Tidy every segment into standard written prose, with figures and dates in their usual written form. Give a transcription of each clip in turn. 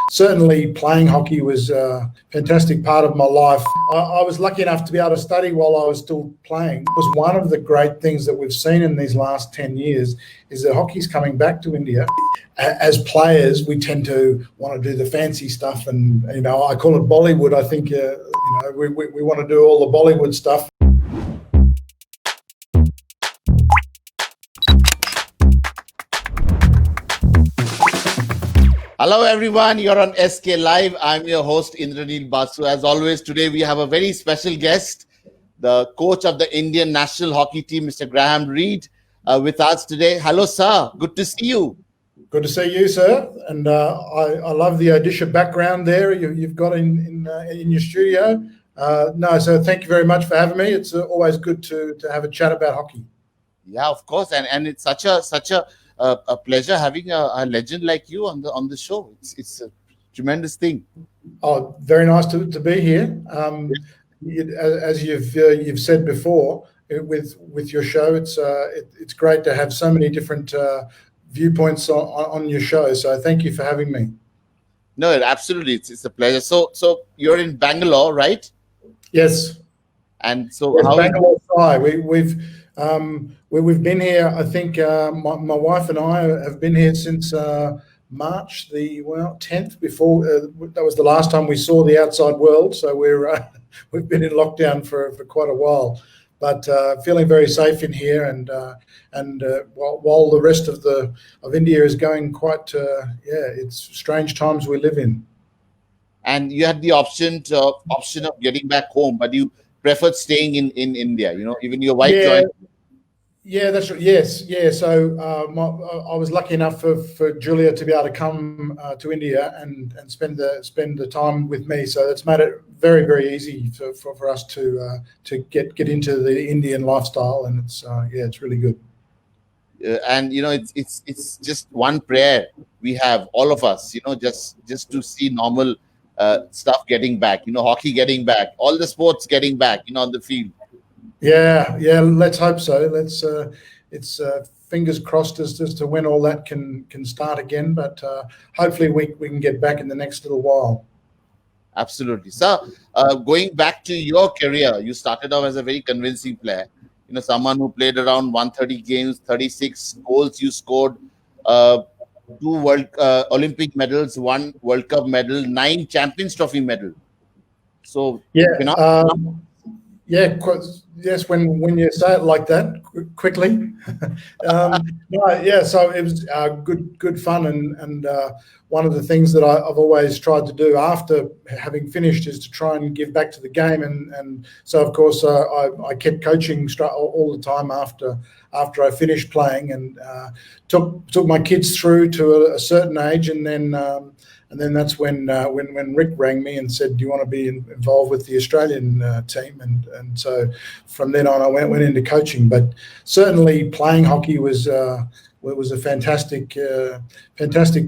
certainly playing hockey was a fantastic part of my life. I was lucky enough to be able to study while I was still playing. It was one of the great things that we've seen in these last 10 years is that hockey's coming back to India. As players, we tend to want to do the fancy stuff, and I call it Bollywood. I think we want to do all the Bollywood stuff. Hello everyone, you're on SK Live. I'm your host Indranil Basu. As always, today we have a very special guest, the coach of the Indian national hockey team, Mr. Graham Reid, with us today. Hello, sir. Good to see you. Good to see you, sir. And I love the Odisha background there you've got in your studio. So thank you very much for having me. It's always good to have a chat about hockey. Yeah, of course, and it's such a pleasure having a legend like you on the show. It's a tremendous thing. Oh, very nice to be here. As you've said before, with your show, it's great to have so many different viewpoints on your show. So thank you for having me. No, absolutely, it's a pleasure. So you're in Bangalore, right? Yes. And so yes, Bangalore Thai. We've been here. I think my wife and I have been here since March 10th. Before that was the last time we saw the outside world. So we've been in lockdown for quite a while, but feeling very safe in here. And while the rest of India is going quite, it's strange times we live in. And you had the option of getting back home, but you preferred staying in India. Even your wife joined. Yeah, that's right. Yes, yeah. So I was lucky enough for Julia to be able to come to India and spend the time with me. So that's made it very, very easy for us to get into the Indian lifestyle, and it's really good. And it's just one prayer we have, all of us. Just to see normal stuff getting back. Hockey getting back, all the sports getting back. On the field. Yeah. Let's hope so. It's fingers crossed as to when all that can start again. But hopefully we can get back in the next little while. Absolutely, sir. Going back to your career, you started off as a very convincing player. Someone who played around 130 games, 36 goals you scored, 2 World Olympic medals, 1 World Cup medal, 9 Champions Trophy medal. So yes, when you say it like that quickly. So it was good fun, and one of the things that I've always tried to do after having finished is to try and give back to the game, and so of course I kept coaching all the time after I finished playing, and took my kids through to a certain age, and then that's when Rick rang me and said, "Do you want to be involved with the Australian team?" And so from then on, I went into coaching. But certainly playing hockey was a fantastic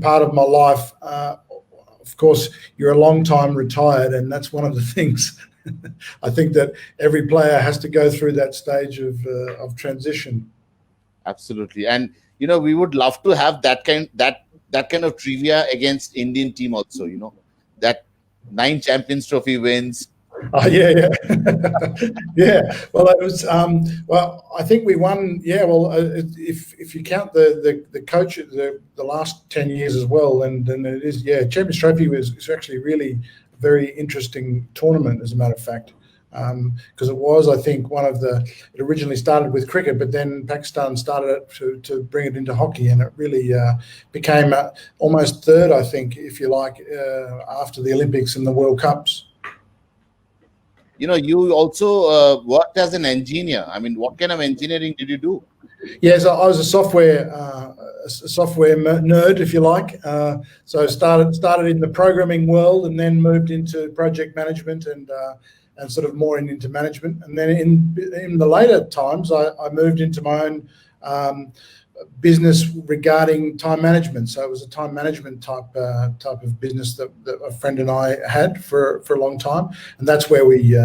part of my life. Of course, you're a long time retired, and that's one of the things I think that every player has to go through that stage of transition. Absolutely, and we would love to have that kind of trivia against Indian team also. That 9 Champions Trophy wins. Oh yeah. Well, it was. I think we won. Yeah. Well, if you count the coach the last 10 years as well, then it is. Yeah, Champions Trophy is actually really a very interesting tournament, as a matter of fact. Because it was, I think, it originally started with cricket, but then Pakistan started it to bring it into hockey, and it really became almost third, I think, if you like, after the Olympics and the World Cups. You also worked as an engineer. I mean, what kind of engineering did you do? Yes, I was a software nerd, if you like. So started in the programming world, and then moved into project management and sort of more into management. And then in the later times, I moved into my own business regarding time management. So it was a time management type of business that a friend and I had for a long time, and that's where we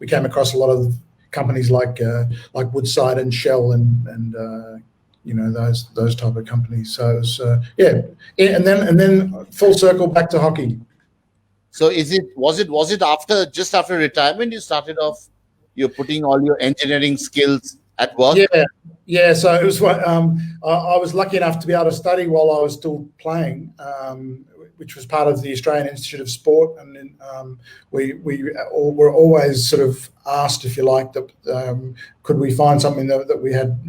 came across a lot of companies like Woodside and Shell and those type of companies. So it was, and then full circle back to hockey. So was it just after retirement you started off, you're putting all your engineering skills at work? Yeah. So it was I was lucky enough to be able to study while I was still playing, which was part of the Australian Institute of Sport, and then we were always sort of asked, if you like, that could we find something that we had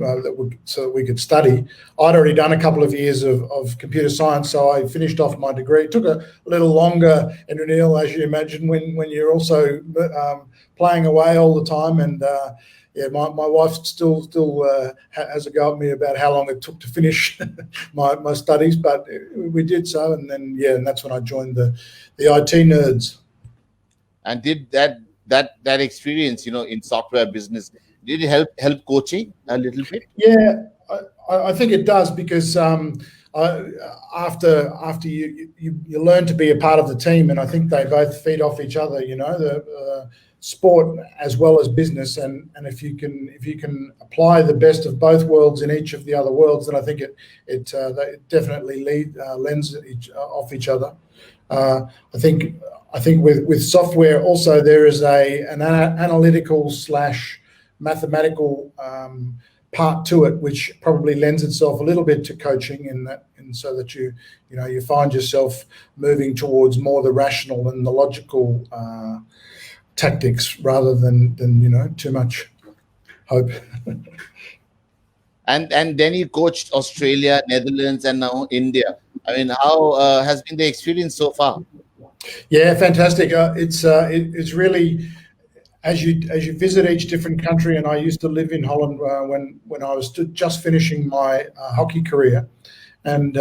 so that we could study. I'd already done a couple of years of computer science, so I finished off my degree. It took a little longer, and Neil, as you imagine, when you're also playing away all the time, and my wife still has a go at me about how long it took to finish my studies, but we did so, and then and that's when I joined the IT nerds. And did that experience, in software business, did it help coaching a little bit? Yeah, I think it does, because after you learn to be a part of the team, and I think they both feed off each other. The sport as well as business, and if you can apply the best of both worlds in each of the other worlds, then I think it definitely lends off each other. I think with software also there is an analytical / mathematical part to it, which probably lends itself a little bit to coaching, and so that you find yourself moving towards more the rational and the logical tactics rather than too much hope. And then you coached Australia, Netherlands, and now India. I mean, how has been the experience so far? Yeah, fantastic. It's really, as you visit each different country, and I used to live in Holland when I was just finishing my hockey career, and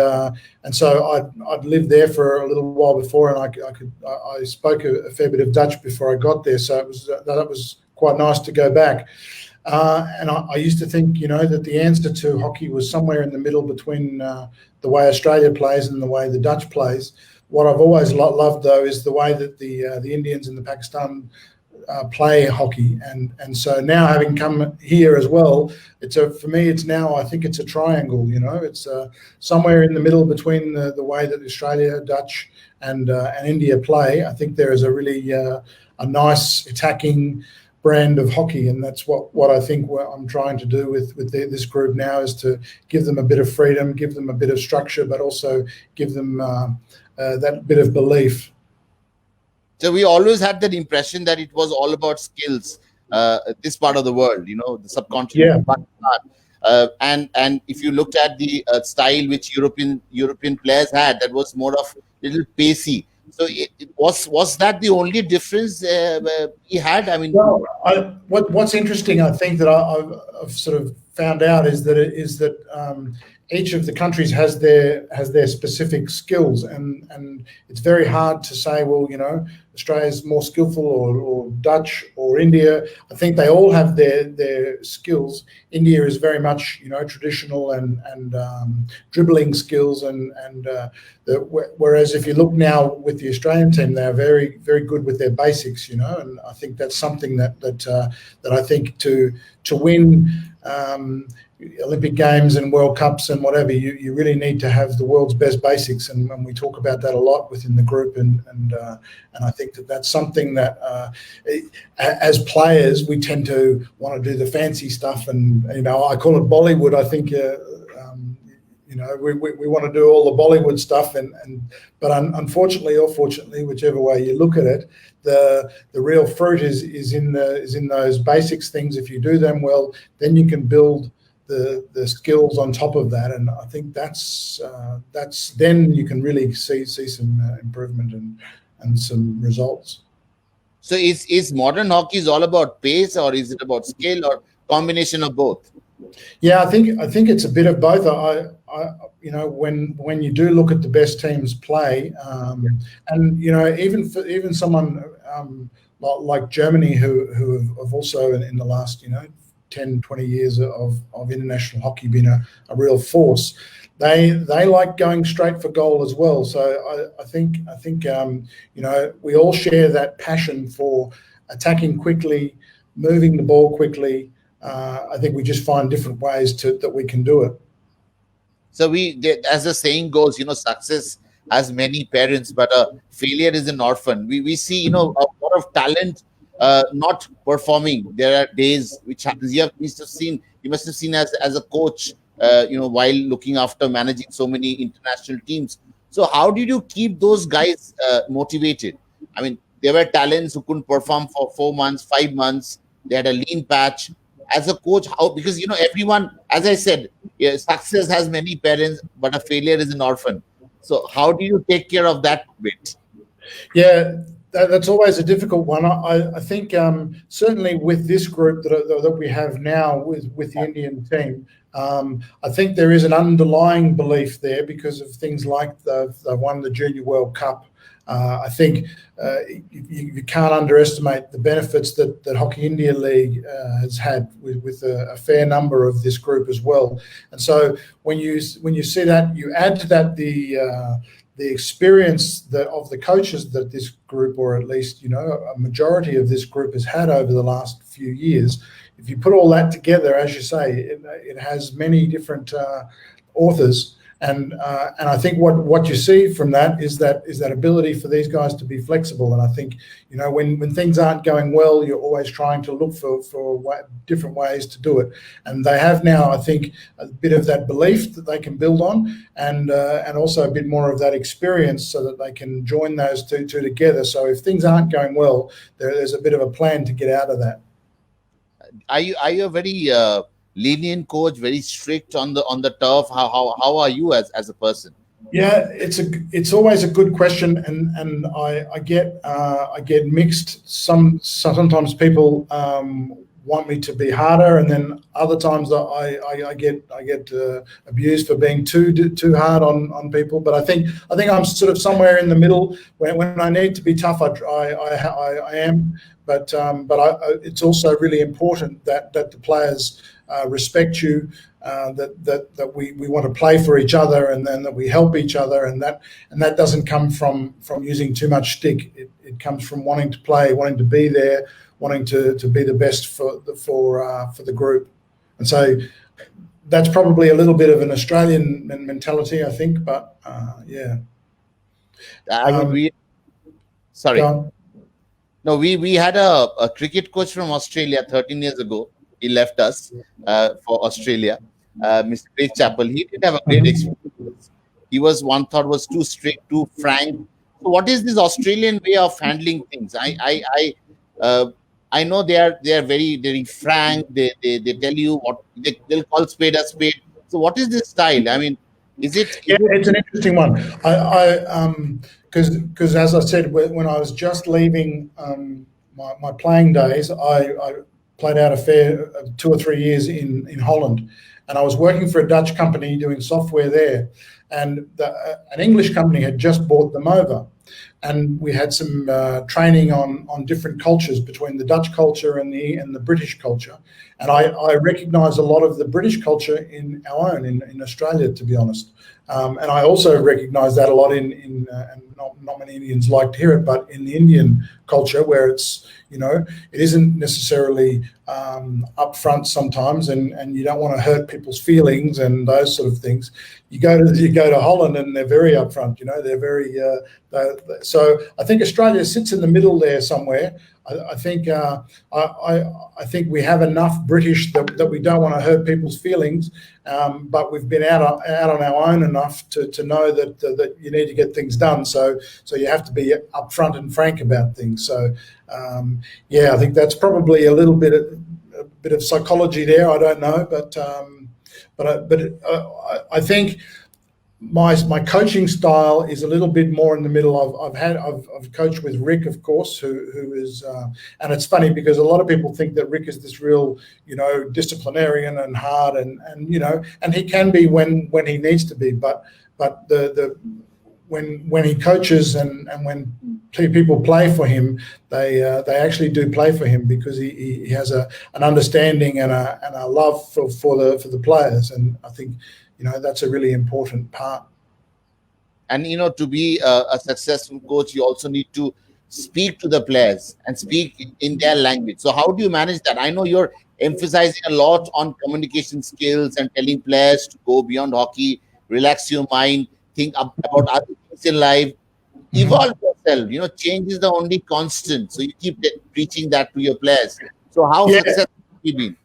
so I'd lived there for a little while before, and I spoke a fair bit of Dutch before I got there, so that was quite nice to go back. And I used to think, that the answer to hockey was somewhere in the middle between the way Australia plays and the way the Dutch plays. What I've always loved, though, is the way that the Indians and the Pakistan play hockey, and so now, having come here as well, for me it's now, I think it's a triangle. It's somewhere in the middle between the way that Australia, Dutch, and India play. I think there is a really a nice attacking brand of hockey, and that's what I think I'm trying to do with this group now, is to give them a bit of freedom, give them a bit of structure, but also give them that bit of belief. So we always had that impression that it was all about skills, this part of the world, the subcontinent. Yeah. And if you looked at the style which European players had, that was more of little pacey. So was that the only difference he had? I mean, well, what's interesting, I think, that I've sort of found out is that each of the countries has their specific skills, and it's very hard to say, well, Australia's more skillful, or Dutch, or India. I think they all have their skills. India is very much traditional and dribbling skills, and whereas if you look now with the Australian team, they are very, very good with their basics, and I think that's something that I think to win Olympic Games and World Cups and whatever, you really need to have the world's best basics, and we talk about that a lot within the group, and I think that's something that as players we tend to want to do the fancy stuff, and I call it Bollywood. I think we want to do all the Bollywood stuff, but unfortunately or fortunately, whichever way you look at it, the real fruit is in those basics things. If you do them well, then you can build the skills on top of that, and I think that's then you can really see some improvement and some results. So is modern hockey is all about pace, or is it about skill, or combination of both? Yeah, I think it's a bit of both. When you do look at the best teams play, and even someone like Germany, who have also in the last 10, 20 years of international hockey been a real force. They like going straight for goal as well. So I think we all share that passion for attacking quickly, moving the ball quickly. I think we just find different ways that we can do it. So as the saying goes, success has many parents, but failure is an orphan. We see, a lot of talent not performing. There are days which happens. You must have seen as a coach, while looking after managing so many international teams. So how did you keep those guys motivated? I mean, there were talents who couldn't perform for 4 months, 5 months. They had a lean patch. As a coach, how, because everyone, as I said, yeah, success has many parents, but a failure is an orphan. So how do you take care of that bit? Yeah, that's always a difficult one. I think certainly with this group that we have now with the Indian team, I think there is an underlying belief there because of things like they've won the Junior World Cup. I think you can't underestimate the benefits that Hockey India League has had with a fair number of this group as well. And so when you see that, you add to that the experience of the coaches that this group, or at least a majority of this group, has had over the last few years. If you put all that together, as you say, it has many different authors. And I think what you see from that is that ability for these guys to be flexible. And I think when things aren't going well, you're always trying to look for different ways to do it. And they have now, I think, a bit of that belief that they can build on, and also a bit more of that experience, so that they can join those two together. So if things aren't going well, there's a bit of a plan to get out of that. Are you a very lenient coach, very strict on the turf? How are you as a person? Yeah, it's always a good question, and I get mixed. Sometimes people want me to be harder, and then other times I get abused for being too hard on people. But I think I'm sort of somewhere in the middle. When I need to be tough, I am. But it's also really important that the players respect you, that we want to play for each other, and then that we help each other, and that doesn't come from using too much stick. It comes from wanting to play, wanting to be there, wanting to be the best for the group. And so that's probably a little bit of an Australian mentality, I think. But yeah. Sorry. No, we had a cricket coach from Australia 13 years ago. He left us for Australia, Mr. Craig Chappell. He did have a great experience. He was, one thought, was too strict, too frank. So what is this Australian way of handling things? I know they are very, very frank. They tell you what they'll call spade a spade. So what is this style? I mean, is it? Yeah, it's an interesting one. Because as I said, when I was just leaving my playing days, I played out a fair 2 or 3 years in Holland, and I was working for a Dutch company doing software there, and an English company had just bought them over, and we had some training on different cultures between the Dutch culture and the British culture, and I recognise a lot of the British culture in our own in Australia, to be honest. And I also recognise that a lot and not many Indians like to hear it, but in the Indian culture, where it's it isn't necessarily upfront sometimes, and you don't want to hurt people's feelings and those sort of things. You go to Holland, and they're very upfront. They're very. So I think Australia sits in the middle there somewhere. I think we have enough British that we don't want to hurt people's feelings, but we've been out on our own enough to know that you need to get things done. So you have to be upfront and frank about things. So I think that's probably a bit of psychology there. I don't know, but I think my coaching style is a little bit more in the middle. I've coached with Rick, of course, who is, and it's funny because a lot of people think that Rick is this real, disciplinarian and hard, and he can be when he needs to be, but when he coaches and when people play for him, they actually do play for him, because he has an understanding and a love for the players, and I think that's a really important part. And to be a successful coach, you also need to speak to the players and speak in their language. So how do you manage that? I know you're emphasizing a lot on communication skills and telling players to go beyond hockey, relax your mind, think about other things in life, evolve yourself. Change is the only constant. So you keep preaching that to your players. So how Yeah. successful have you been?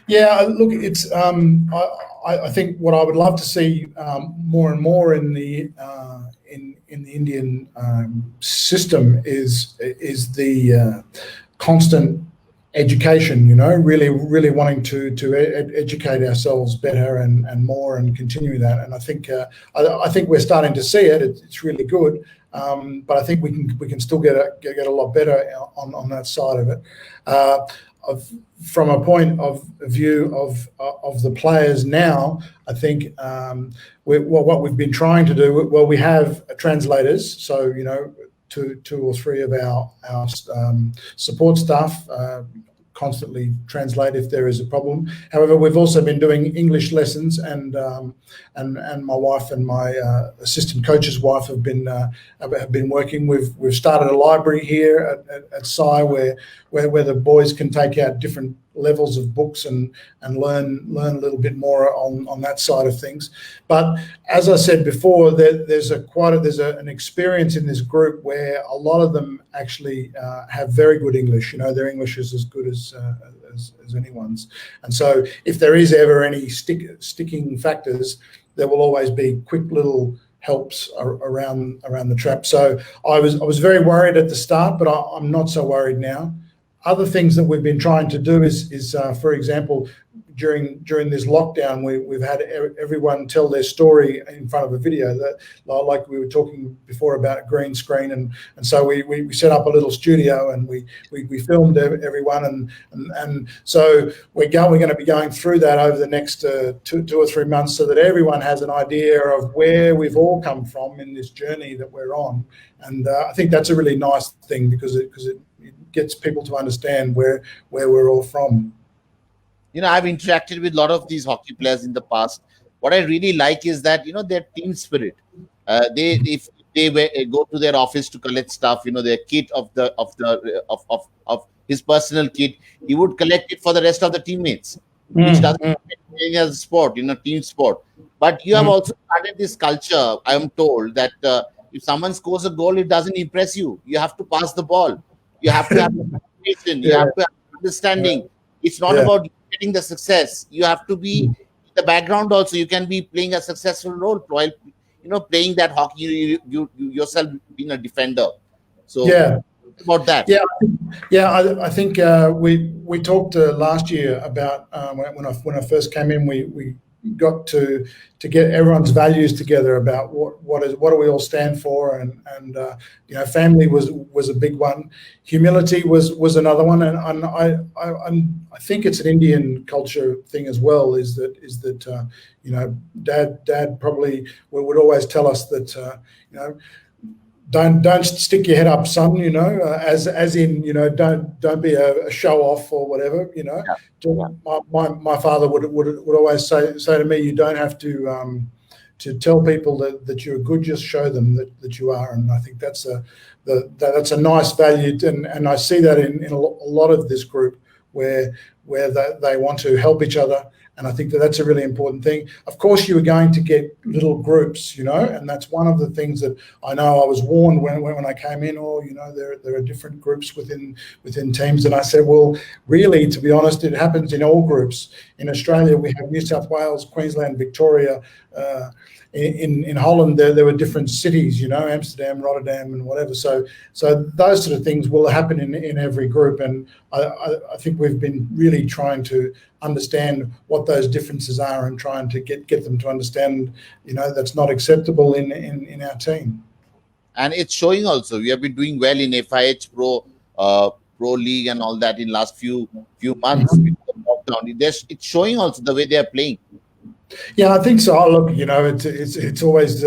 Yeah, look, it's I think what I would love to see more and more in the Indian system is the constant education. Really wanting to educate ourselves better and more, and continue that. And I think we're starting to see it. It's really good, but I think we can still get a lot better on that side of it. From a point of view of the players now, I think what we've been trying to do. Well, we have translators, so two or three of our support staff constantly translate if there is a problem. However, we've also been doing English lessons, and my wife and my assistant coach's wife have been working. We've started a library here at SCI where the boys can take out different levels of books and learn a little bit more on that side of things. But as I said before, there's an experience in this group where a lot of them actually have very good English. Their English is as good as anyone's. And so if there is ever any sticking factors, there will always be quick little helps around the trap. So I was very worried at the start, but I'm not so worried now. Other things that we've been trying to do is for example, during this lockdown, we've had everyone tell their story in front of a video, that like we were talking before about a green screen, and so we set up a little studio and we filmed everyone, and so we're going to be going through that over the next 2 or 3 months, so that everyone has an idea of where we've all come from in this journey that we're on. And I think that's a really nice thing, because it gets people to understand where we're all from. I've interacted with a lot of these hockey players in the past. What I really like is that their team spirit. If they go to their office to collect stuff, their kit of his personal kit, he would collect it for the rest of the teammates, which doesn't mean as a sport, team sport. But you have also started this culture. I am told that if someone scores a goal, it doesn't impress you. You have to pass the ball. You have to have communication. You have to have understanding. It's not about getting the success. You have to be in the background also. You can be playing a successful role while playing that hockey. You yourself being a defender. So about that. I think we talked last year about when I first came in. We got to get everyone's values together about what do we all stand for, and family was a big one. Humility was another one, and I think it's an Indian culture thing as well. Is that Dad probably would always tell us that don't stick your head up, son. As in don't be a show off or whatever. My father would always say to me, you don't have to tell people that you're good, just show them that you are. And I think that's a nice value, and I see that in a lot of this group where they want to help each other. And I think that's a really important thing. Of course, you are going to get little groups, and that's one of the things that I know I was warned when I came in. There are different groups within teams. And I said, well, really, to be honest, it happens in all groups. In Australia, we have New South Wales, Queensland, Victoria. In Holland, there were different cities, Amsterdam, Rotterdam, and whatever. So those sort of things will happen in every group. And I think we've been really trying to understand what those differences are, and trying to get them to understand, that's not acceptable in our team. And it's showing also. We have been doing well in FIH Pro League and all that in last few months before lockdown. It's showing also the way they are playing. Yeah, I think so. Look, it's always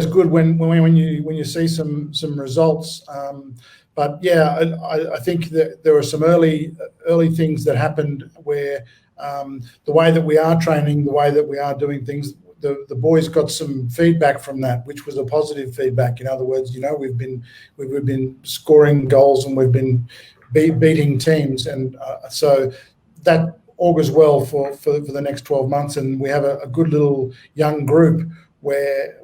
good when you see some results. But yeah, I think that there were some early things that happened where the way that we are training, the way that we are doing things, the boys got some feedback from that, which was a positive feedback. In other words, we've been scoring goals, and we've been beating teams, and so that augurs well for the next 12 months, and we have a good little young group where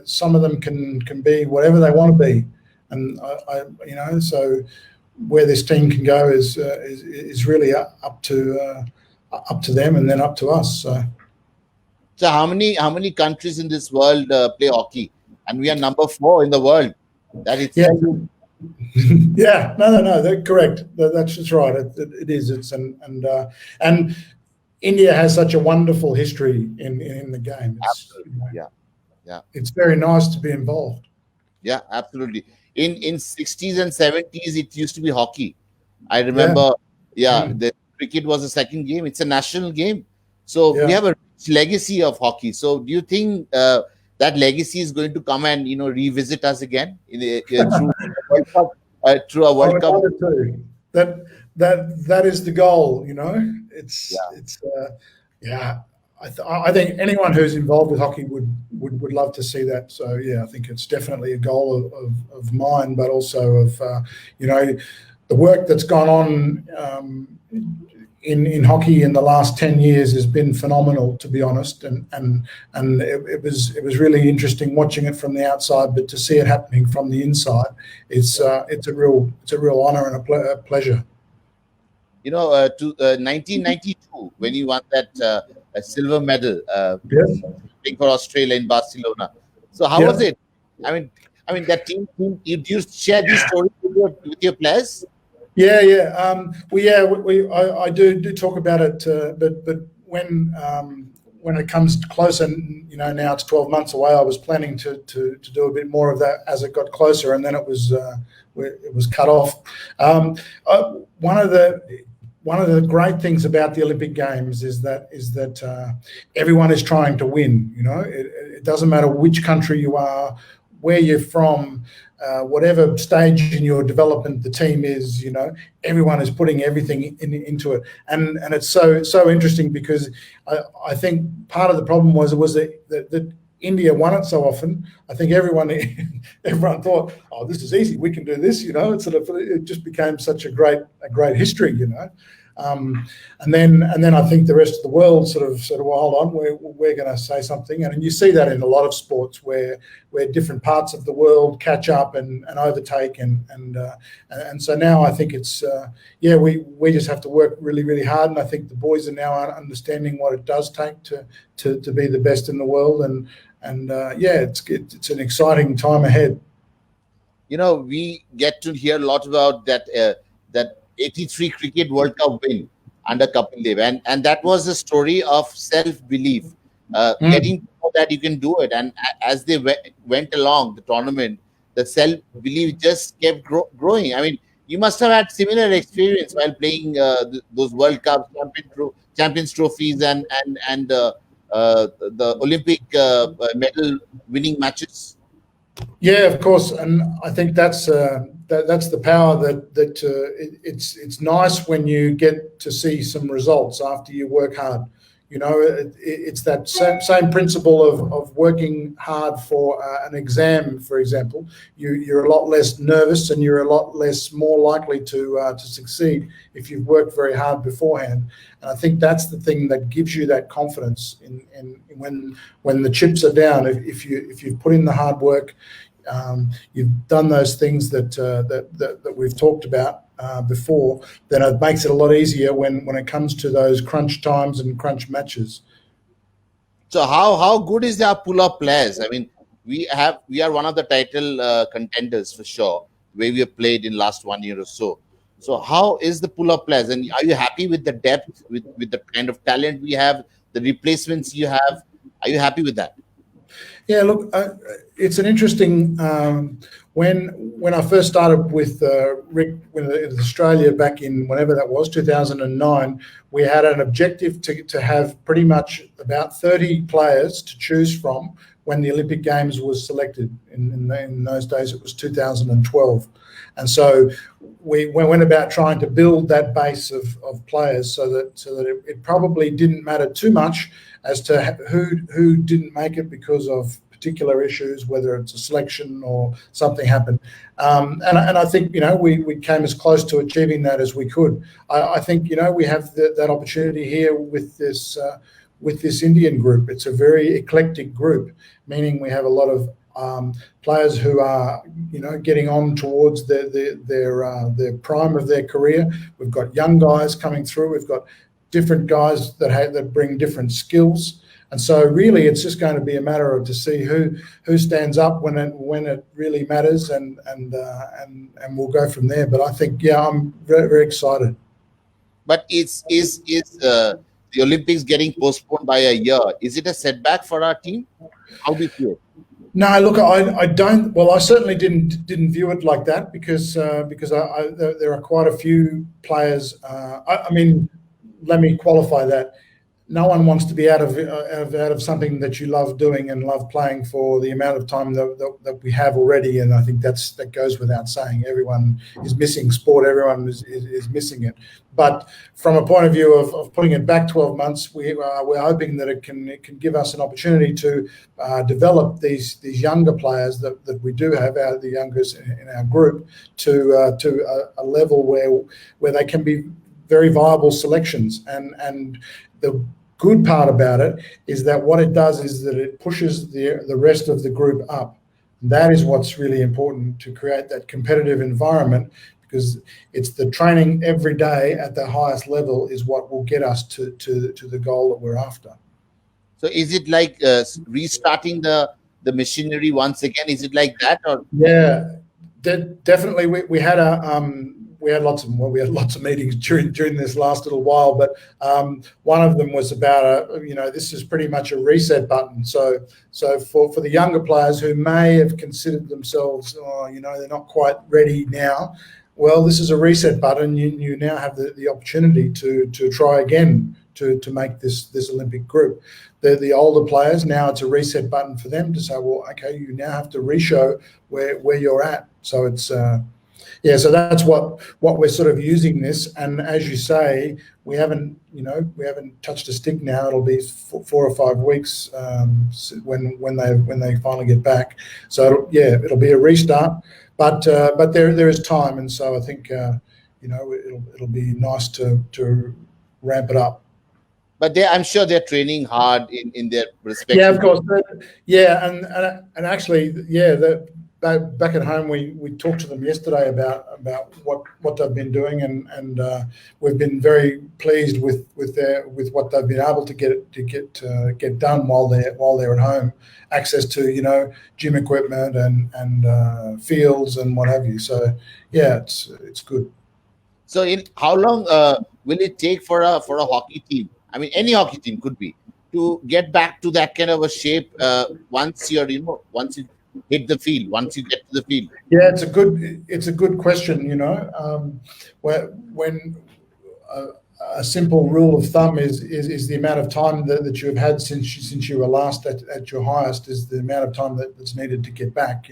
some of them can be whatever they want to be, and so where this team can go is really up to them, and then up to us. So how many countries in this world play hockey, and we are number 4 in the world? That is yeah, no, that's correct. That's right. It is. It's and India has such a wonderful history in the game. It's very nice to be involved. Yeah, absolutely. In 60s and 70s, it used to be hockey. I remember. The cricket was a second game. It's a national game, so we have a rich legacy of hockey. So do you think that legacy is going to come and revisit us again through World Cup? Through a World Cup. That is the goal. I think anyone who's involved with hockey would love to see that. So I think it's definitely a goal of mine, but also of the work that's gone on in hockey in the last 10 years has been phenomenal, to be honest, and it was really interesting watching it from the outside, but to see it happening from the inside, it's a real honor and a pleasure. 1992 when you won that a silver medal playing for Australia in Barcelona. So how was it? I mean that team. Do you share these stories with your players? I do talk about it, but when it comes closer, and now it's 12 months away, I was planning to do a bit more of that as it got closer, and then it was cut off. One of the great things about the Olympic Games is that everyone is trying to win. It doesn't matter which country you are, where you're from, whatever stage in your development the team is, everyone is putting everything into it, and it's so interesting because I think part of the problem was that India won it so often. I think everyone thought, oh, this is easy, we can do this. It just became such a great history. And then I think the rest of the world sort of said, well, hold on, we're going to say something, and you see that in a lot of sports where different parts of the world catch up and overtake, and so now I think it's we just have to work really, really hard, and I think the boys are now understanding what it does take to be the best in the world, and it's an exciting time ahead. We get to hear a lot about that 83 Cricket World Cup win under Kapil Dev, and that was a story of self-belief, getting to know that you can do it. And as they went along the tournament, the self-belief just kept growing. I mean, you must have had similar experience while playing those World Cups, Champions trophies, and the Olympic medal winning matches. Yeah, of course, and I think that's the power that it's nice when you get to see some results after you work hard. It's that same principle of working hard for an exam, for example. You're a lot less nervous, and you're a lot more likely to succeed if you've worked very hard beforehand. And I think that's the thing that gives you that confidence in when the chips are down. If you've put in the hard work, you've done those things that we've talked about before, then it makes it a lot easier when it comes to those crunch times and crunch matches. So how good is our pull-up players? I mean, we are one of the title contenders for sure, where we have played in last 1 year or so. So how is the pull-up players, and are you happy with the depth, with the kind of talent we have, the replacements you have? Are you happy with that? Yeah, look, it's an interesting. When I first started with Rick in Australia back in whenever that was, 2009, we had an objective to have pretty much about 30 players to choose from when the Olympic Games was selected. In those days, it was 2012, and so we went about trying to build that base of players so that it probably didn't matter too much as to who didn't make it because of particular issues, whether it's a selection or something happened. And I think, we came as close to achieving that as we could. I think, we have that opportunity here with this Indian group. It's a very eclectic group, meaning we have a lot of players who are, getting on towards their prime of their career. We've got young guys coming through. We've got different guys that bring different skills. And so really it's just going to be a matter of to see who stands up when it really matters, and we'll go from there. But I think, I'm very, very excited. But is the Olympics getting postponed by a year? Is it a setback for our team? How do you feel it? No, look, I don't. Well, I certainly didn't view it like that because there are quite a few players. I mean, let me qualify that. No one wants to be out of something that you love doing and love playing for the amount of time that we have already, and I think that goes without saying. Everyone is missing sport. Everyone is missing it. But from a point of view of putting it back 12 months, we're hoping that it can give us an opportunity to develop these younger players that we do have, the youngest in our group, to a level where they can be very viable selections. And the good part about it is that what it does is that it pushes the rest of the group up. And that is what's really important, to create that competitive environment, because it's the training every day at the highest level is what will get us to the goal that we're after. So is it like restarting the machinery once again? Is it like that? Or yeah, definitely. We had lots of meetings during this last little while, but one of them was about this is pretty much a reset button. So for the younger players who may have considered themselves, they're not quite ready now. Well, this is a reset button. You now have the opportunity to try again to make this Olympic group. The older players, now it's a reset button for them to say, well, okay, you now have to re-show where you're at. So it's so that's what we're sort of using this. And as you say, we haven't touched a stick now. It'll be 4 or 5 weeks when they finally get back. So it'll be a restart, but there is time, and so I think it'll be nice to ramp it up. But I'm sure they're training hard in their respective. Yeah, of course. Yeah, and actually, back at home, we talked to them yesterday about what they've been doing, and we've been very pleased with what they've been able to get done while they're at home. Access to gym equipment and fields and what have you. So it's good. So in how long will it take for a hockey team? I mean, any hockey team could be, to get back to that kind of a shape once you hit the field, once you get to the field? Yeah, it's a good question. When a simple rule of thumb is the amount of time that you have had since you were last at your highest is the amount of time that's needed to get back.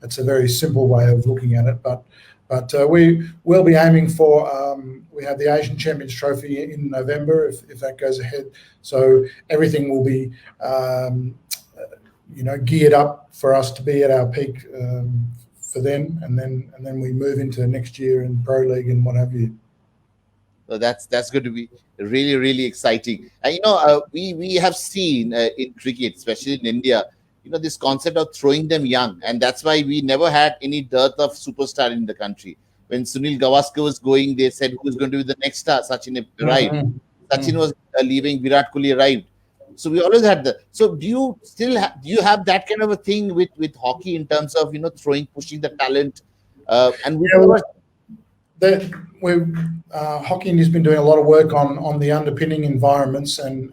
That's a very simple way of looking at it, but we will be aiming for. We have the Asian Champions Trophy in November if that goes ahead. So everything will be geared up for us to be at our peak for then, and then we move into next year in Pro League and what have you. So that's going to be really, really exciting. And we have seen in cricket, especially in India, this concept of throwing them young, and that's why we never had any dearth of superstar in the country. When Sunil Gavaskar was going, they said who is going to be the next star. Sachin arrived. Mm-hmm. Sachin was leaving. Virat Kohli arrived. So we always had that. So do you still have that kind of a thing with hockey in terms of throwing, pushing the talent? Hockey has been doing a lot of work on the underpinning environments, and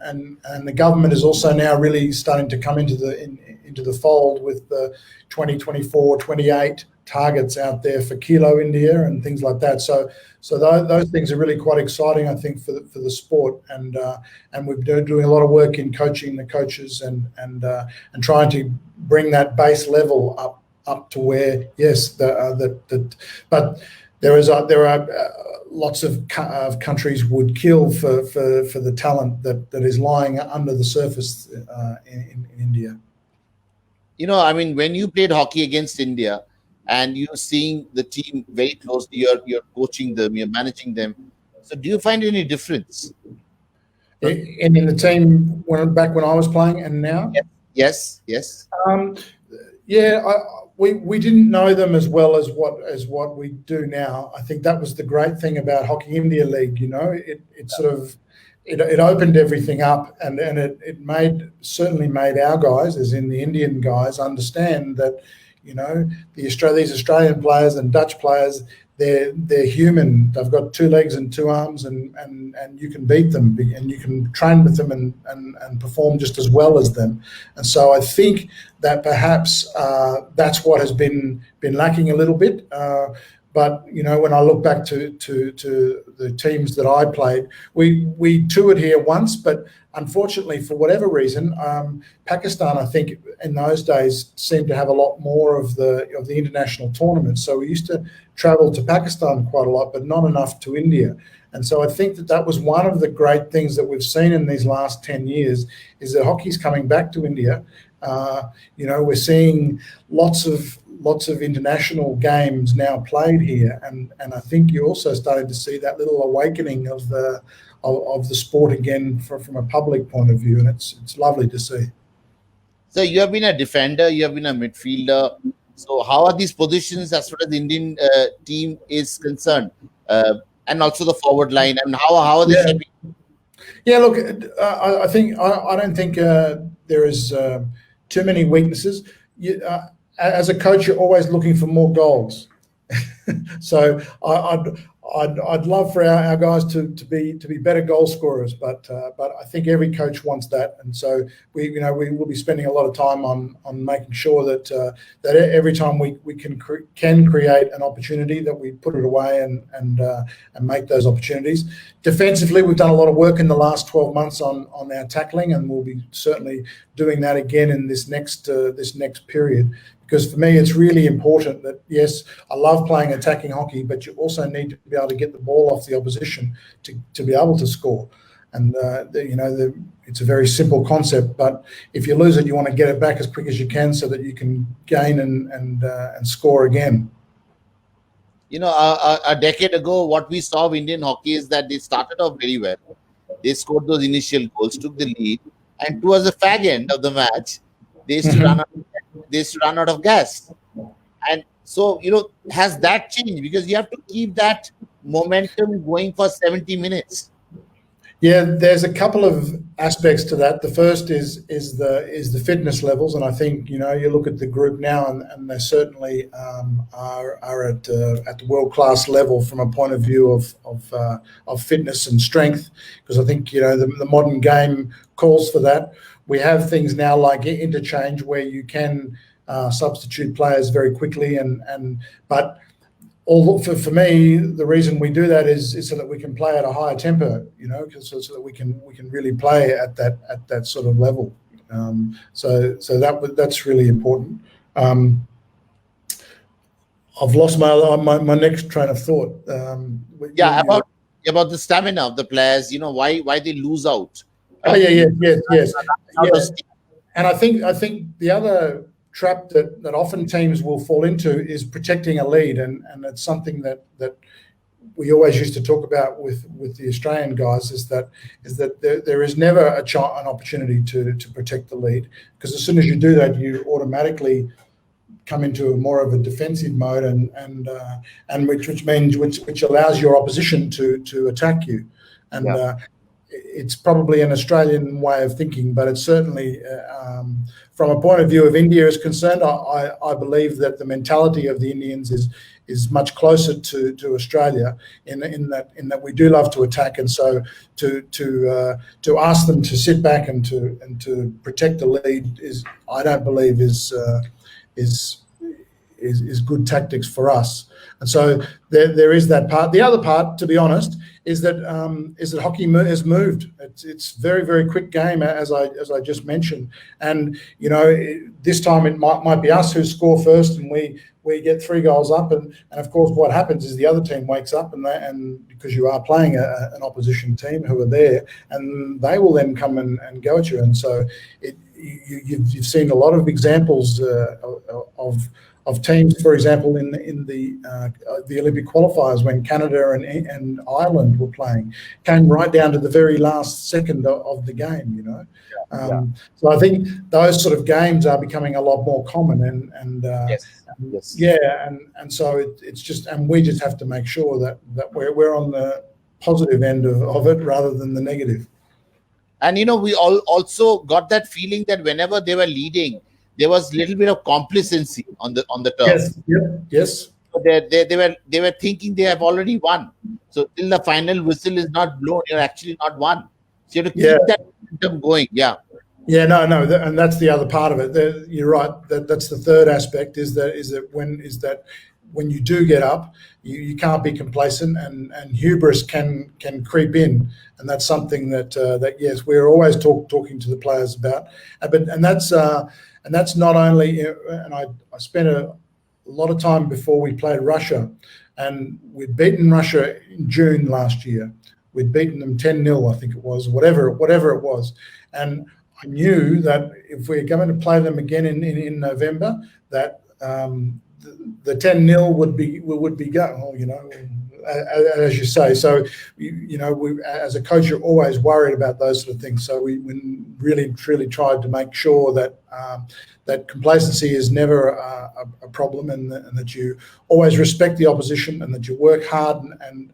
the government is also now really starting to come into the fold with the 2024, 28 targets out there for Kilo India and things like that. So those things are really quite exciting, I think, for the sport, and we're doing a lot of work in coaching the coaches and trying to bring that base level up to where but there are lots of countries would kill for the talent that is lying under the surface in India. I mean, when you played hockey against India and you're seeing the team very closely, you're coaching them, you're managing them. So do you find any difference? In the team back when I was playing and now? Yes. Yeah, we didn't know them as well as what we do now. I think that was the great thing about Hockey India League. It sort of it opened everything up, and it certainly made our guys, as in the Indian guys, understand that these Australian players and Dutch players, they're human. They've got two legs and two arms, and you can beat them, and you can train with them and perform just as well as them. And so I think that perhaps that's what has been lacking a little bit. But when I look back to the teams that I played, we toured here once, but unfortunately, for whatever reason, Pakistan, I think in those days, seemed to have a lot more of the international tournaments. So we used to travel to Pakistan quite a lot, but not enough to India. And so I think that was one of the great things that we've seen in these last 10 years is that hockey's coming back to India. We're seeing lots of international games now played here, and I think you're also starting to see that little awakening of the sport again from a public point of view, and it's lovely to see. So you have been a defender, you have been a midfielder. So how are these positions as far as the Indian team is concerned, and also the forward line, and how are they shaping? Yeah, look, I don't think there is too many weaknesses. As a coach, you're always looking for more goals. So I'd love for our guys to be better goal scorers, but I think every coach wants that, and so we will be spending a lot of time on making sure that every time we can create an opportunity, that we put it away and make those opportunities. Defensively, we've done a lot of work in the last 12 months on our tackling, and we'll be certainly doing that again in this next period. Because for me, it's really important that, yes, I love playing attacking hockey, but you also need to be able to get the ball off the opposition to be able to score. And, it's a very simple concept, but if you lose it, you want to get it back as quick as you can so that you can gain and score again. A decade ago, what we saw of Indian hockey is that they started off very well. They scored those initial goals, took the lead, and towards the fag end of the match, they used to run out of gas. And so, has that changed? Because you have to keep that momentum going for 70 minutes. Yeah, there's a couple of aspects to that. The first is the fitness levels, and I think you look at the group now, and they certainly are at the world class level from a point of view of fitness and strength. Because I think the modern game calls for that. We have things now like interchange where you can substitute players very quickly, but for me, the reason we do that is so that we can play at a higher tempo, so that we can really play at that sort of level. So that's really important. I've lost my next train of thought. About the stamina of the players, why they lose out. Oh yes. And I think the other trap that often teams will fall into is protecting a lead, and it's something that we always used to talk about with the Australian guys is that there is never an opportunity to protect the lead, because as soon as you do that, you automatically come into more of a defensive mode, and which allows your opposition to attack you, and. It's probably an Australian way of thinking, but it's certainly, from a point of view of India is concerned, I believe that the mentality of the Indians is much closer to Australia in that we do love to attack, and so to ask them to sit back and to protect the lead I don't believe is good tactics for us. And so there is that part. The other part, to be honest, is that hockey has moved. It's very, very quick game, as I just mentioned. And this time it might be us who score first, and we get 3 goals up, and of course what happens is the other team wakes up, and because you are playing an opposition team who are there, and they will then come and go at you. And so you've seen a lot of examples of teams, for example, in the Olympic qualifiers when Canada and Ireland were playing, came right down to the very last second of the game. So I think those sort of games are becoming a lot more common, and so it's just, and we just have to make sure that we're on the positive end of it rather than the negative. And we all also got that feeling that whenever they were leading, there was a little bit of complacency on the turf. Yes. So they were thinking they have already won. So till the final whistle is not blown, you're actually not won. So you have to keep that momentum going. Yeah. Yeah, no, and that's the other part of it. You're right. That's the third aspect. Is that when you do get up, you can't be complacent, and hubris can creep in, and that's something that yes, we're always talking to the players about. And that's not only. And I spent a lot of time before we played Russia, and we'd beaten Russia in June last year. We'd beaten them 10-0, I think it was, whatever it was, and I knew that if we're going to play them again in November, that the 10-0 would be going, as you say. So, we, as a coach, you're always worried about those sort of things. So we really, truly tried to make sure that that complacency is never a problem, and that you always respect the opposition, and that you work hard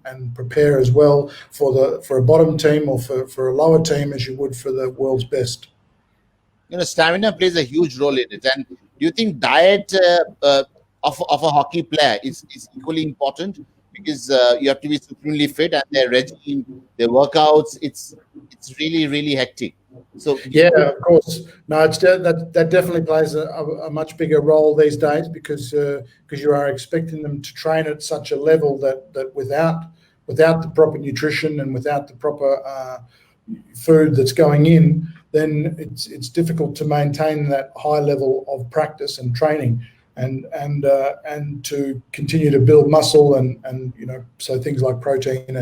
and prepare as well for a bottom team or for a lower team as you would for the world's best. Stamina plays a huge role in it. And do you think diet of a hockey player is equally important? Because you have to be supremely fit, and their regime, their workouts, it's really, really hectic. So yeah, of course. No, that definitely plays a much bigger role these days, because you are expecting them to train at such a level that without the proper nutrition and without the proper food that's going in, then it's difficult to maintain that high level of practice and training, and to continue to build muscle, and so things like protein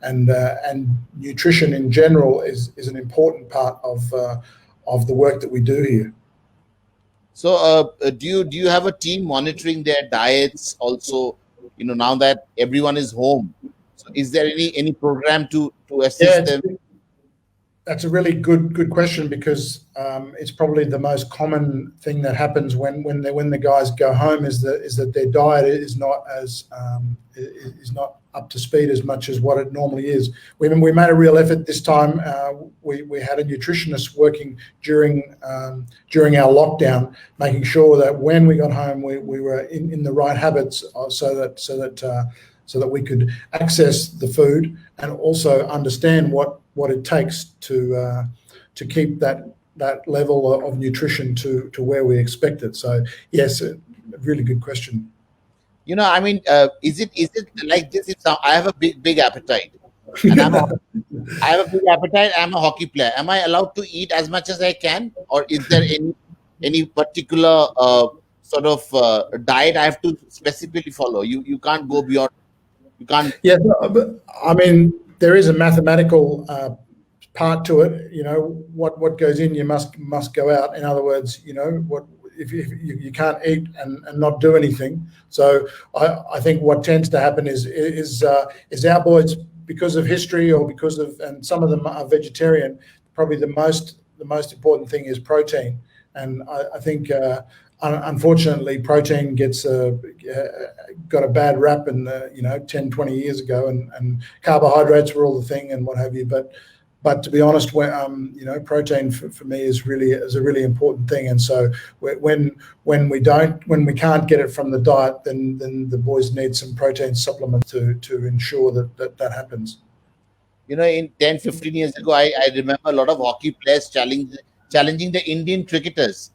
and nutrition in general is an important part of the work that we do here. So do you have a team monitoring their diets also? Now that everyone is home, so is there any program to assist them? That's a really good question, because it's probably the most common thing that happens when the guys go home is that their diet is not up to speed as much as what it normally is. We made a real effort this time. We had a nutritionist working during our lockdown, making sure that when we got home we were in the right habits, so that we could access the food and also understand what it takes to keep that level of nutrition to where we expect it. So yes, a really good question. Is it like this? I have a big appetite, and I have a big appetite. I'm a hockey player. Am I allowed to eat as much as I can, or is there any particular sort of diet I have to specifically follow? You can't go beyond. You can't. Yeah, but there is a mathematical part to it. What goes in, you must go out. In other words, what if you can't eat and not do anything. So I think what tends to happen is our boys, because of history or because of, and some of them are vegetarian, probably the most important thing is protein. And I think unfortunately protein gets got a bad rap in 10, 20 years ago, and carbohydrates were all the thing and what have you. But to be honest, protein for me is a really important thing. And so when we can't get it from the diet, then the boys need some protein supplement to ensure that happens. In 10, 15 years ago, I remember a lot of hockey players challenging the Indian cricketers,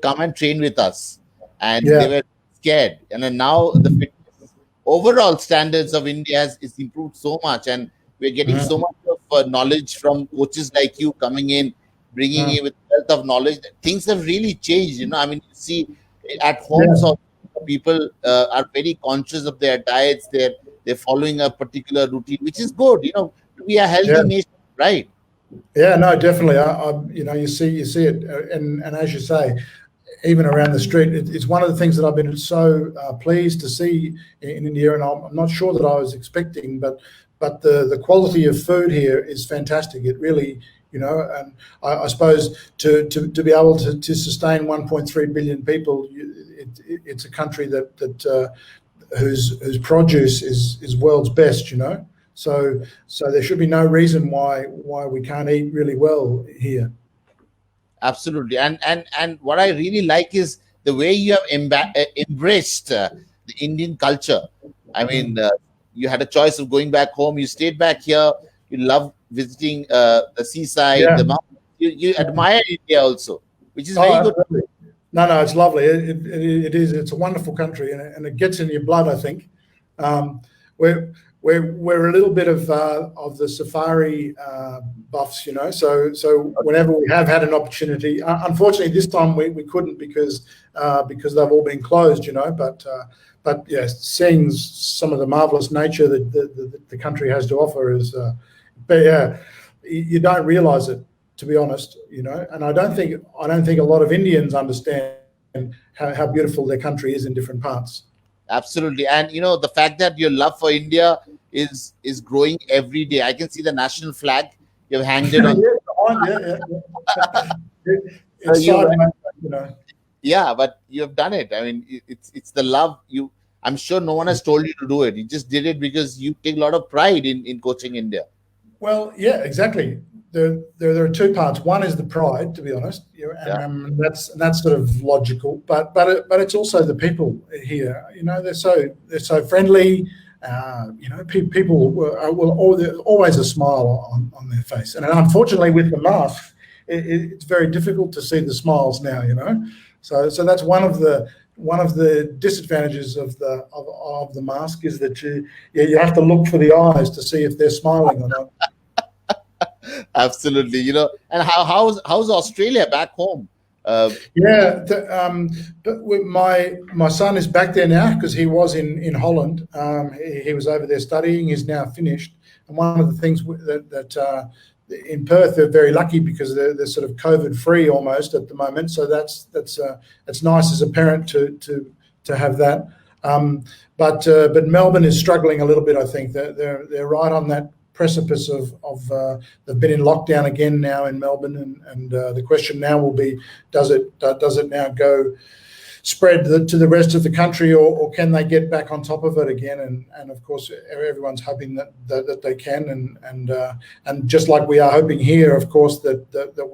come and train with us, and they were scared. And then now the fitness, overall standards of India is improved so much, and we're getting so much of knowledge from coaches like you coming in, bringing in with wealth of knowledge. Things have really changed. You see at home, so people are very conscious of their diets. They're following a particular routine, which is good. To be a healthy Yeah. nation, right? Yeah, no, definitely. You see it, and as you say, even around the street, it's one of the things that I've been so pleased to see in India, and I'm not sure that I was expecting, but the quality of food here is fantastic. It really, and I suppose to be able to sustain 1.3 billion people, it's a country that whose produce is world's best. So there should be no reason why we can't eat really well here. Absolutely. And what I really like is the way you have embraced the Indian culture. I mean, you had a choice of going back home. You stayed back here. You love visiting the seaside, Yeah. the mountains. You admire India also, which is Oh, very good. absolutely. No, it's lovely. It is. It's a wonderful country, and it gets in your blood, I think. We're we're a little bit of the safari buffs, So whenever we have had an opportunity, unfortunately this time we couldn't because they've all been closed, But yes, seeing some of the marvelous nature that the country has to offer is, but yeah, you don't realise it, to be honest, And I don't think a lot of Indians understand how beautiful their country is in different parts. Absolutely. And the fact that your love for India is growing every day. I can see the national flag. You've hanged it on. Yeah. So It's sideways, Yeah, but you have done it. I mean, it's the love you. I'm sure no one has told you to do it. You just did it because you take a lot of pride in coaching India. Well, yeah, exactly. There are two parts. One is the pride, to be honest, and that's sort of logical. But it's also the people here. They're so friendly. People always a smile on their face. And unfortunately, with the mask, it's very difficult to see the smiles now. So that's one of the disadvantages of the mask is that you have to look for the eyes to see if they're smiling or not. Absolutely, and how's Australia back home? Yeah, but my son is back there now because he was in Holland. He was over there studying. He's now finished. And one of the things that in Perth they're very lucky because they're sort of COVID free almost at the moment. So that's nice as a parent to have that. But Melbourne is struggling a little bit. I think they're right on that precipice of they've been in lockdown again now in Melbourne, and the question now will be, does it now go spread to the rest of the country, or can they get back on top of it again? And of course everyone's hoping that they can, and just like we are hoping here, of course, that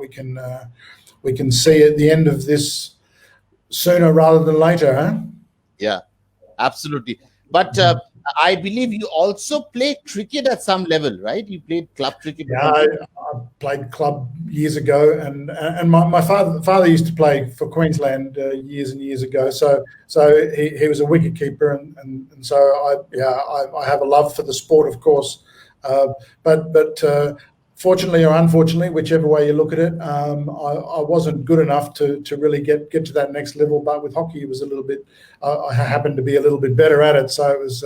we can see at the end of this sooner rather than later, huh? Yeah, absolutely. But I believe you also play cricket at some level, right? You played club cricket. Yeah, I played club years ago, and my father used to play for Queensland years and years ago. So he was a wicket keeper, and so I have a love for the sport, of course. But fortunately or unfortunately, whichever way you look at it, I wasn't good enough to really get to that next level. But with hockey, it was a little bit. I happened to be a little bit better at it, so it was.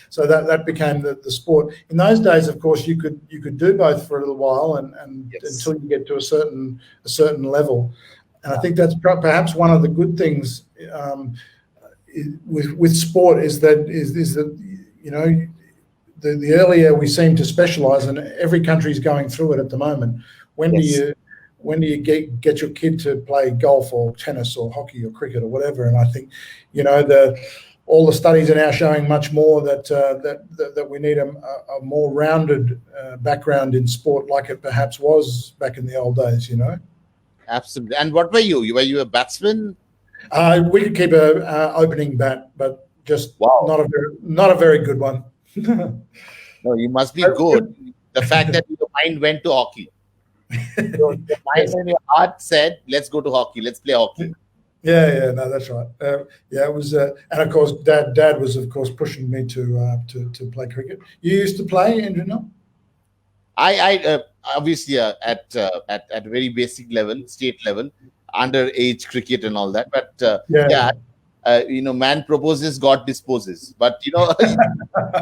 So that became the sport. In those days, of course, you could do both for a little while, and Yes. until you get to a certain level. And I think that's perhaps one of the good things with sport is that the earlier we seem to specialise, and every country is going through it at the moment. When do you get your kid to play golf or tennis or hockey or cricket or whatever? And I think, all the studies are now showing much more that we need a more rounded background in sport, like it perhaps was back in the old days. Absolutely. And what were you? Were you a batsman? We could keep a opening bat, but just not a very good one. No, you must be good. The fact that your mind went to hockey. So your mind and your heart said, let's go to hockey. Let's play hockey. Yeah, no, that's right. It was, and of course, Dad was, of course, pushing me to play cricket. You used to play, Andrew? No? I obviously at very basic level, state level, underage cricket and all that. But man proposes, God disposes. But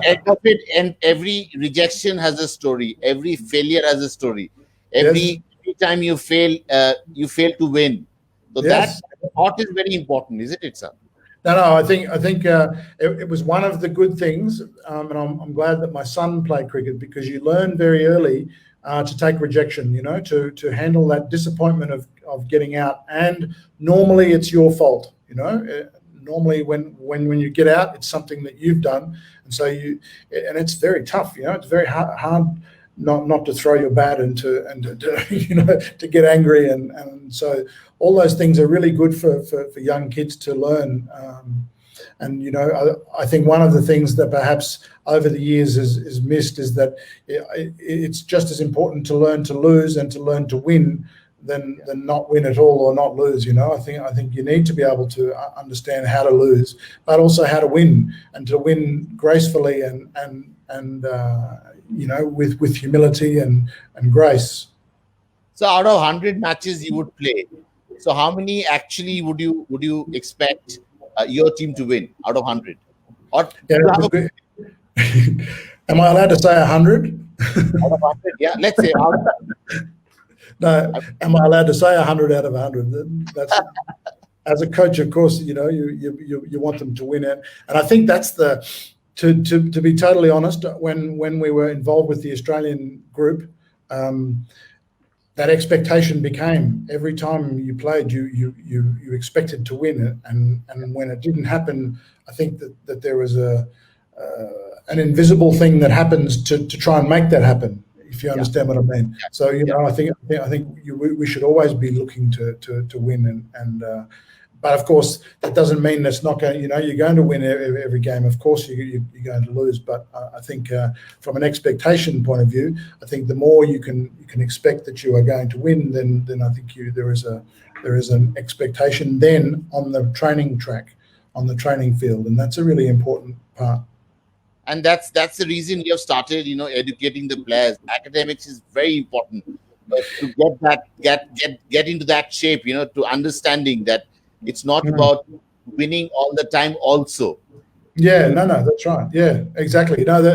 end of it, and every rejection has a story. Every failure has a story. Every time you fail to win. So that thought is very important, isn't it, sir? No, I think it was one of the good things, and I'm glad that my son played cricket, because you learn very early to take rejection, to handle that disappointment of getting out, and normally it's your fault, Normally when you get out, it's something that you've done, and so and it's very tough, it's very hard not to throw your bat and to get angry, and so all those things are really good for young kids to learn. And I think one of the things that perhaps over the years is missed is that it's just as important to learn to lose and to learn to win than not win at all or not lose. I think you need to be able to understand how to lose, but also how to win, and to win gracefully and with humility and grace. So out of 100 matches you would play, so how many actually would you expect your team to win out of 100? Or am I allowed to say 100? Out of 100, yeah. Let's say out of 100. No, am I allowed to say 100 out of 100? That's as a coach, of course, you want them to win it, and I think that's to be totally honest. When we were involved with the Australian group, that expectation became every time you played, you expected to win it, and when it didn't happen, I think that there was an invisible thing that happens to try and make that happen. If you understand what I mean. So I think we should always be looking to win, and but of course that doesn't mean that's not going. You're going to win every game. Of course you're going to lose, but I think from an expectation point of view, I think the more you can expect that you are going to win, then I think there is an expectation then on the training track, on the training field, and that's a really important part. And that's the reason you have started, educating the players. Academics is very important, but to get into that shape, to understanding that it's not about winning all the time also. Yeah, no, that's right. Yeah, exactly. What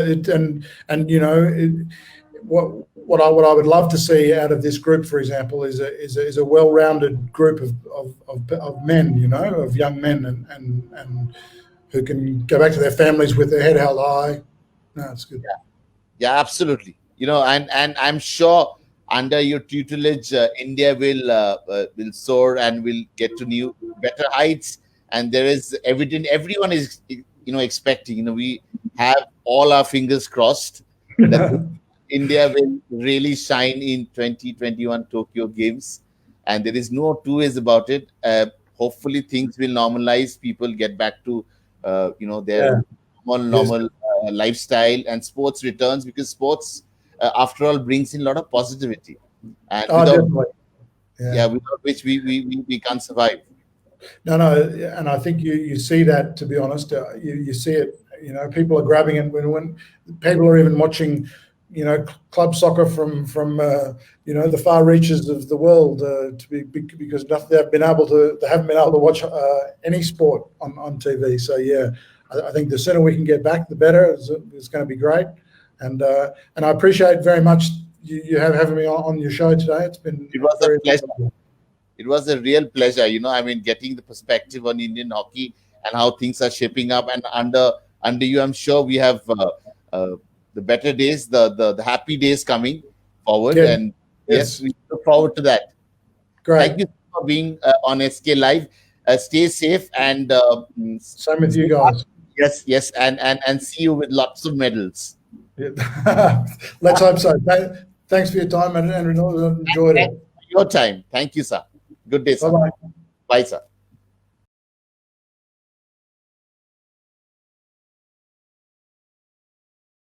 I would love to see out of this group, for example, is a well-rounded group of men, of young men, and who can go back to their families with their head held high. No, it's good. Yeah, absolutely. And I'm sure under your tutelage, India will soar and will get to better heights. And there is everyone is expecting. We have all our fingers crossed that India will really shine in 2021 Tokyo Games, and there is no two ways about it. Hopefully, things will normalize. People get back to their normal lifestyle, and sports returns, because sports after all brings in a lot of positivity, and without which we can't survive. No, and I think you see that, to be honest. You see it, people are grabbing it when people are even watching club soccer from the far reaches of the world, because they haven't been able to watch any sport on TV. So I think the sooner we can get back, the better. It's going to be great, and I appreciate very much you having me on your show today. It was a pleasure. It was a real pleasure. Getting the perspective on Indian hockey and how things are shaping up, and under you, I'm sure we have the better days, the happy days coming forward, and yes, we look forward to that. Great. Thank you for being on SK Live. Stay safe, and same with you guys. Yes, and see you with lots of medals. Yeah. Let's hope so. Thanks for your time, and enjoyed it. Your time. Thank you, sir. Good day, sir. Bye-bye. Bye, sir.